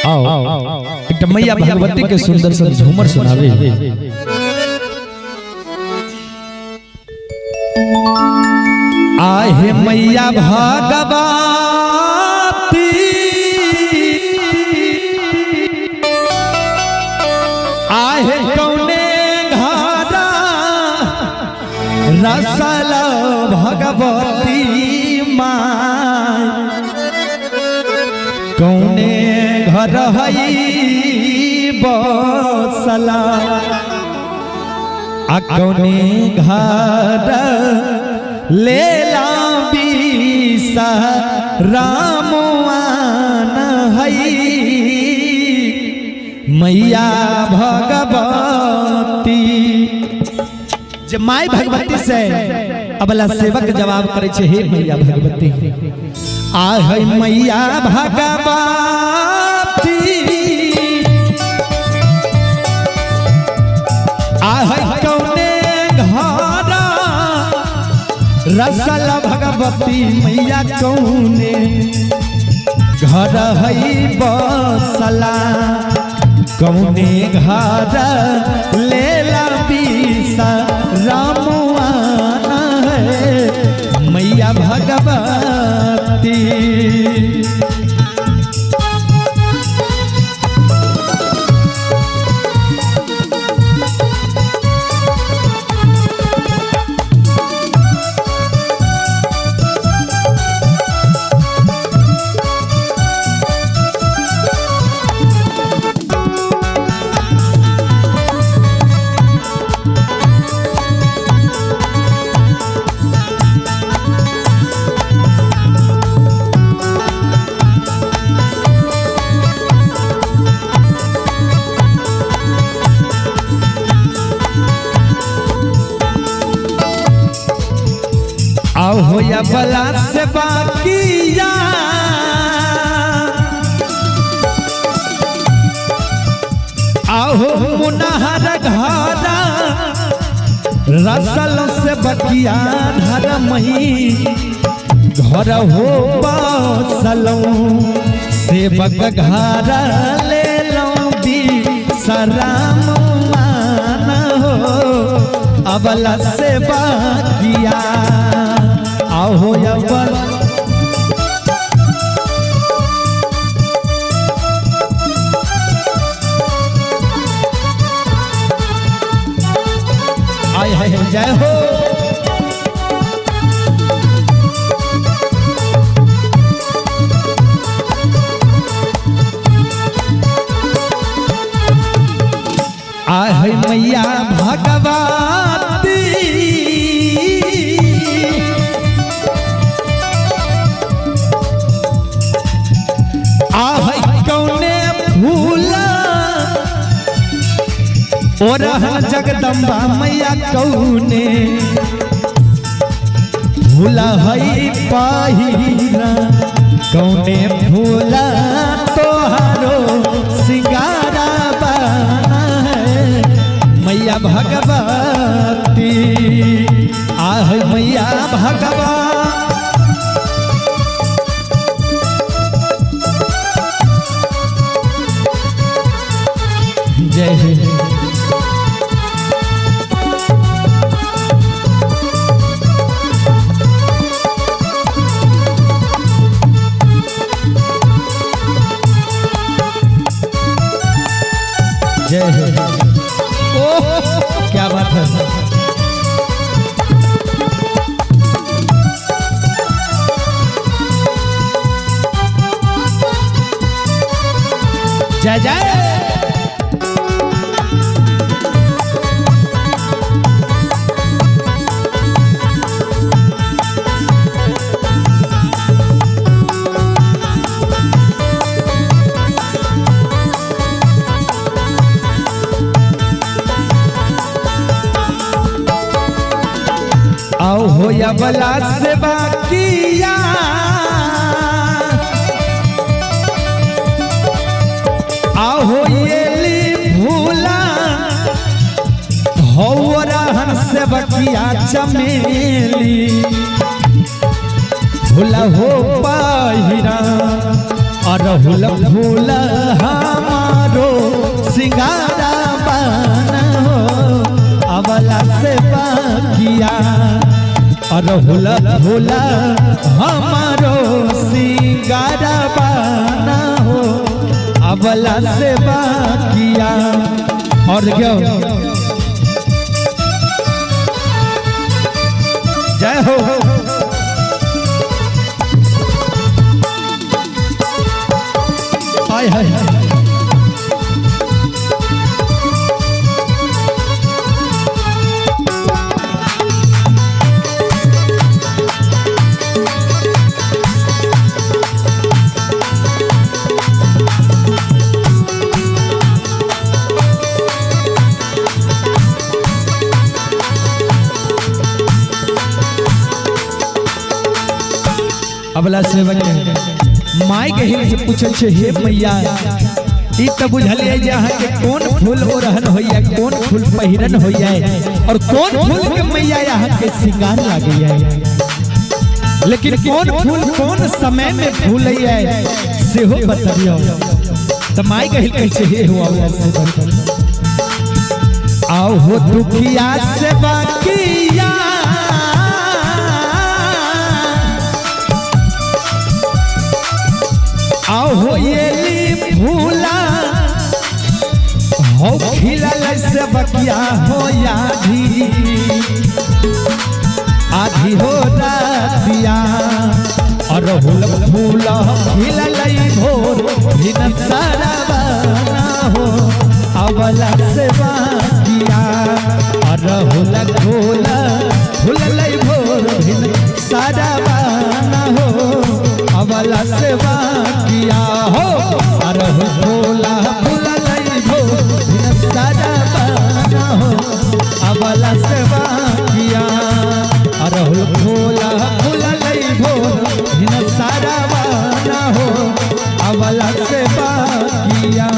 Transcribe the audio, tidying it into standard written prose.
एक मैया भगवती के सुंदर सा झूमर सुनावे। आहे मैया भगवती आहे कौने घरा रसल भगवती माँ कौने घर हई बसला आ कौने घर लेला बीसा रामवान हई मैया भगवती। जे माई भगवती से अबला सेवक जवाब करे छे हे मैया भगवती आ है मैया भगवती आ है कौने घरा रसल भगवती मैया कौने घर हई बसला कौने घर लेला बीसा रामवाना है मैया भगवती। आओ होया बला से बाकिया आओ मुनहर घरा रसल से बकिया धर मही घर हो बसलो सेवक घर ले लो भी सराम मान हो अबला से बाकिया आओ यबल आय हाय जय हो आय हाय मैया भगवती और जगदम्बा मैया कौने भूला हई पहिरा कौने भूला तोहारो सिंगारा बना है मैया भगवती आह मैया भगवती। जय जय हो ओह क्या बात है। जय जय आओ होया बला से बाकिया आओ होयली भूला हो रहन से बकिया चमेली भूला हो पहिरा अरहुल फूल हमारो सिंगारा बन हो अबला से बाकिया अरहुल फूल हमारो सिंगारा बन हो अबला से बाकिया। और क्यों जय हो हाय हाय अबला सेवक माई के हिल से पूछे छे हे मैया ई त बुझलिए जे अहाँ के कौन फूल ओरहन होइया कौन फूल पहिरन होइया और कौन फूल के मैया अहाँ के श्रृंगार लागैया लेकिन कौन फूल कौन समय में फूलैया सेहो बतबियो। त माई के हिल कैसे हे हो अबला सेवक आओ हो दुखिया से बाकिया आओ हो ये भूला हो खिलल से बकिया हो आधी आधी हो रातिया अरहुल फूल खिलल भोर दिन सारा बना हो अबला से बाकिया अरहुल फूल खिलल भोर दिन सारा बना हो अबला से बाकिया हो अरहुल फूल खिलल भोर दिन सारा बना हो अबला से बाकिया अरहुल फूल खिलल भोर दिन सारा बना हो अबला से बाकिया।